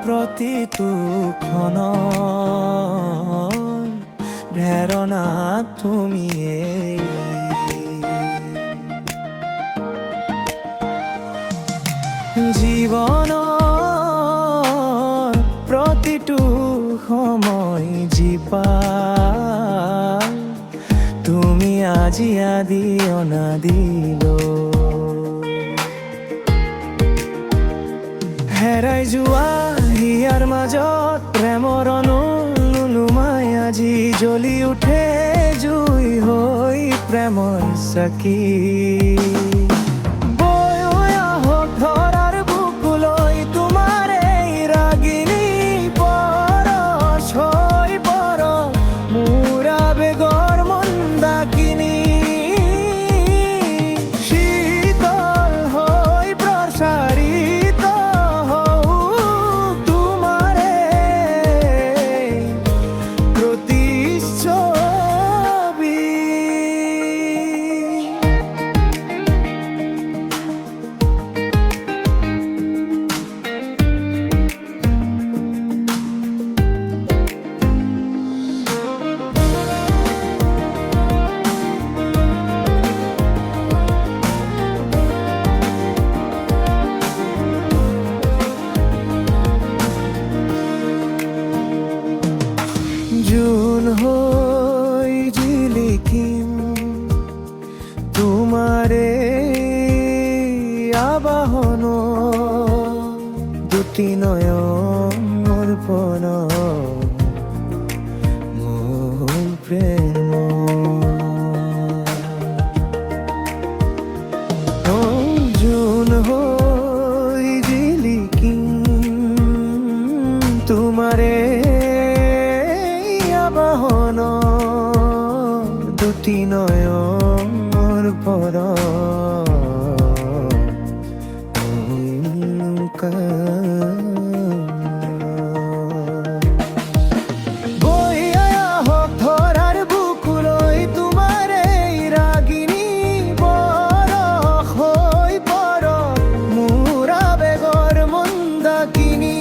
প্ৰতিটো ক্ষণৰ প্ৰেৰণা তুমিয়েই। জীৱনৰ প্ৰতিটো সময় জীপা তুমি আজি আদি অনাদিলৈ। হেৰাই যোৱা হিয়াৰ মাজত প্ৰেমৰ অনুলোমাই আজি জ্বলি উঠে জুই হৈ প্ৰেমৰ চাকি। বৈ আহক ধৰাৰ বুকুলৈ তোমাৰ এই ৰাগিনী পৰশ হৈ পৰক মোৰ আবেগৰ মন্দাকিনী। শীতল হৈ প্ৰসাৰিত জোন হৈ জিলিকিম তোমাৰে আবাহন দুটি নয়নৰ পৰ মোৰ প্ৰেম। জোন হৈ জিলিকিম তোমাৰে বাহন দুটি নয়নৰ পৰ বৈ আহক ধৰাৰ বুকুলৈ তোমাৰ এই ৰাগিনী পৰশ হৈ পৰক মোৰ আবেগৰ মন্দাকিনী।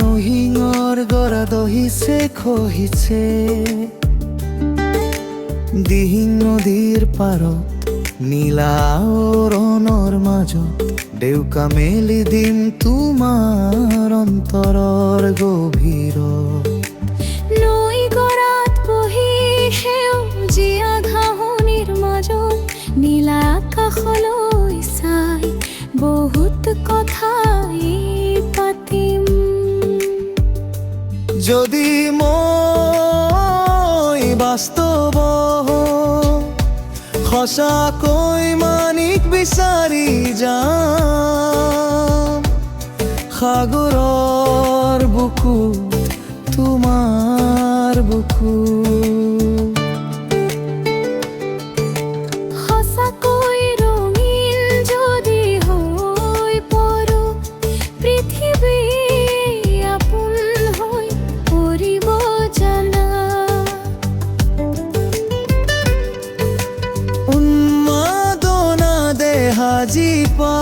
নহিঙৰ গৰা দহিছে খহিছে দিহিং নদীৰ পাৰত নীলা অৰণৰ মাজত ডেউকা মেলি দিম তোমাৰ অন্তৰৰ গভীৰত। নৈ গৰাত বহি সেউজীয়া ঘাঁহনিৰ মাজত নীলা আকাশলৈ চাই বহুত কথাই পাতিম। যদি মই বাস্তৱ সঁচাকৈ মানিক বিচাৰি যাম সাগৰৰ বুকু তোমাৰ বুকু। সঁচাকৈ ৰঙীন যদি হৈ পৰো পৃথিৱী আপোন হৈ পৰিব জানা। উন্মাদনা দেহাজি পা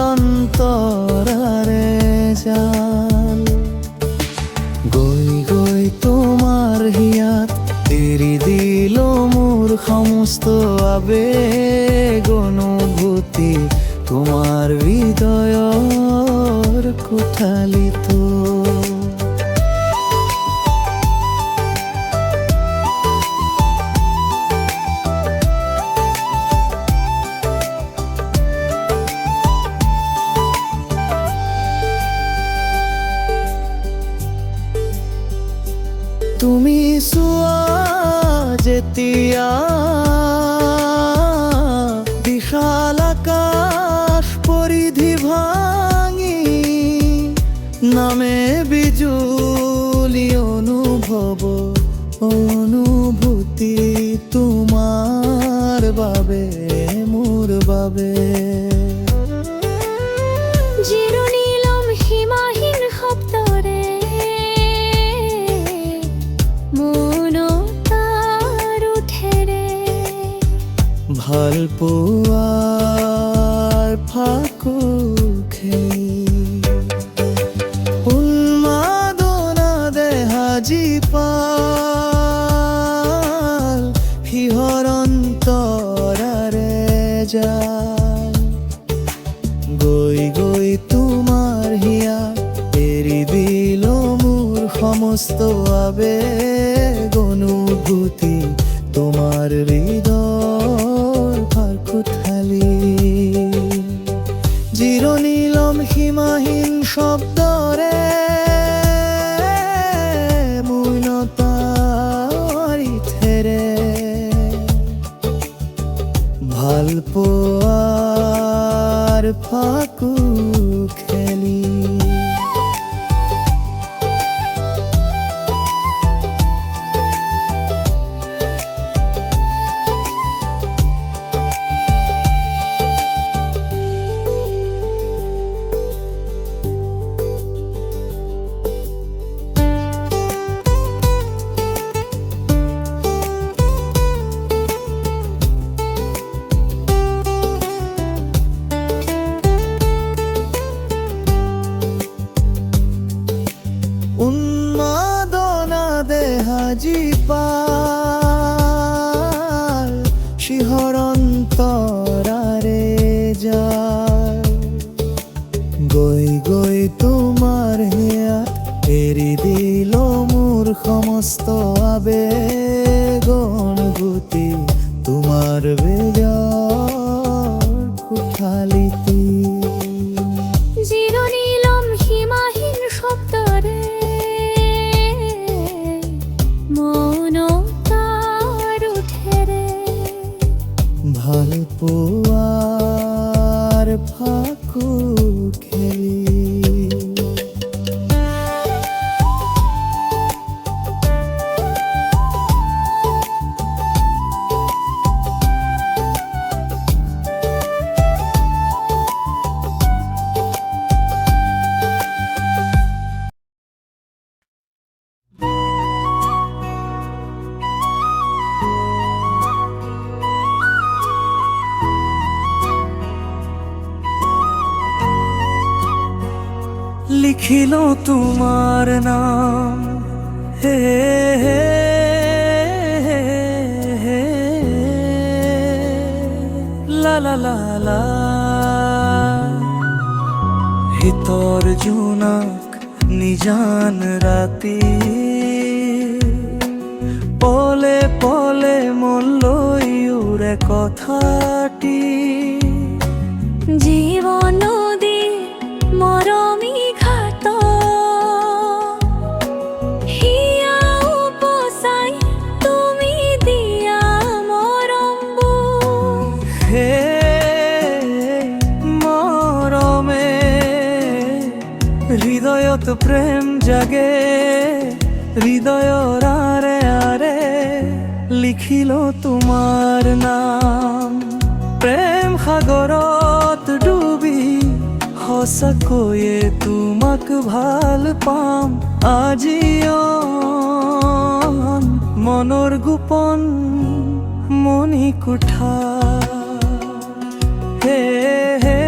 অন্তরারে জাল গৈ গৈ তোমাৰ হিয়াত এৰি দিল মোৰ সমস্ত আবেগ অনুভূতি তোমাৰ হৃদয়ৰ কোঠালিতো তুমি চোৱা যেতিয়া বিশাল আকাশ পৰিধি ভাঙি নামে বিজুলি অনুভূতি তোমাৰ বাবে মোৰ বাবে জিৰণি লম সীমাহীন শব্দৰে মৌনতাৰ ওঠেৰে ভাল পোৱাৰ ফাকু খেলি উন্মাদনা দেহাজি পাল শিহৰন্তৰাৰে যায় গৈ গৈ তোমাৰ হিয়া এৰি দিল মোৰ সমস্ত আবেগ অনুভূতি তোমাৰ হৃদয়ৰ কোঠালি জিৰণি লম সীমাহীন শব্দৰে মৌনতাৰ ইঠেৰে ভাল পোৱাৰ ফাকু খেলি উন্মাদনা দেহাজি পাল শিহৰন্তৰাৰে যায় গৈ গৈ তোমাৰ হিয়াত এৰি দিল মোৰ সমস্ত আবেগ অনুভূতি তোমাৰ হৃদয়ৰ কোঠালিতে জিৰণি লম সীমাহীন শব্দৰে মৌনতাৰ ওঠেৰে ভাল পোৱাৰ ফাকু খেলি লিখিল তোমাৰ নাম হে হে হে হে লা লা লা লা হিতৰ জোনাক নিজান ৰাতি পলে পলে মন লৈ উৰে কথাটি জীৱন নদী মৰমী ঘাট হিয়া উপচাই তুমি দিয়া মৰমবোৰ হে মৰমে হৃদয়ত প্ৰেম জাগে হৃদয়ৰ আৰে আৰে লিখিল তোমাৰ নাম প্ৰেম সাগৰত ডুবি সঁচাকৈয়ে তোমাক ভাল পাম আজিয়ন মনৰ গোপন মণি কোঠা হে হে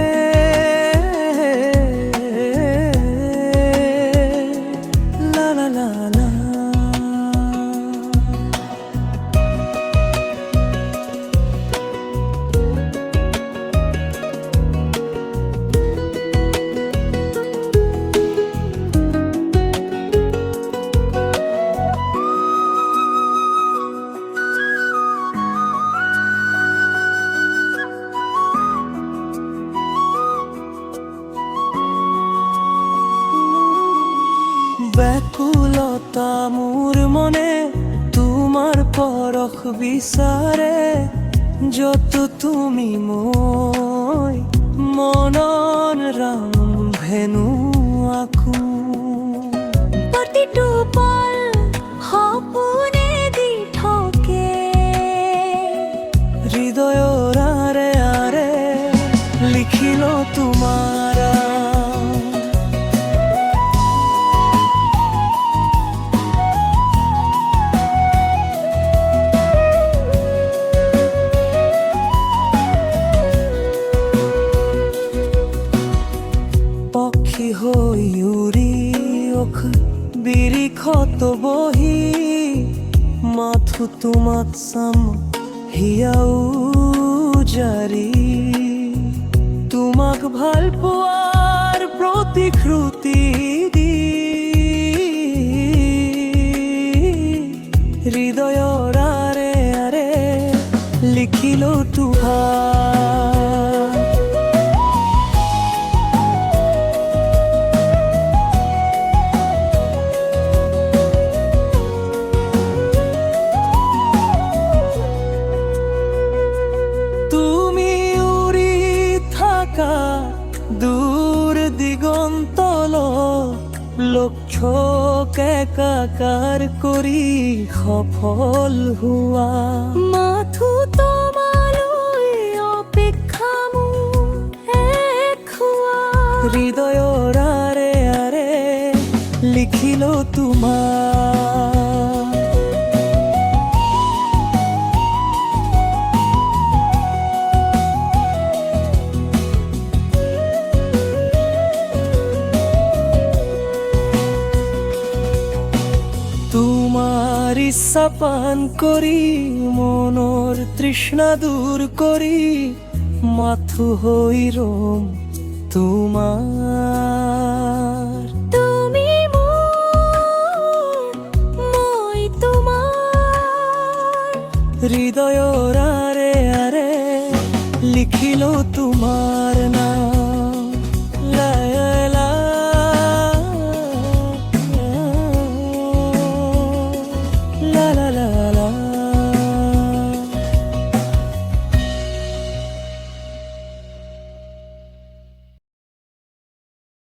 বিচাৰে যত তুমি মই মনৰ ৰামধেনু আকো প্ৰতিটো পল সপোনে দি থাকে হৃদয়ৰ আৰে আৰে লিখিল তোমাৰ পক্ষী হৈ উৰি অখ বিৰিখত বহি মাথো তোমাক চাম হিয়াও জাৰি তোমাক ভাল পোৱাৰ প্ৰতিশ্ৰুতি দি হৃদয়ৰ আৰে আৰে লিখিলো তোমাৰ দূর দিগন্তল লক্ষ্যকে একাকাৰ কৰি সফল হোৱা মাথো তোমালৈ অপেক্ষা মোৰ একোৱা হৃদয়ৰ আৰে আৰে লিখিলো তোমাৰ তোমাৰ ইচ্ছা পান কৰি মনৰ তৃষ্ণা দূৰ কৰি মাথো হৈ ৰম তোমাৰ তুমি মোৰ মই তোমাৰ হৃদয়ৰ আৰে আৰে লিখিলো তোমাৰ নাম লা লা la la la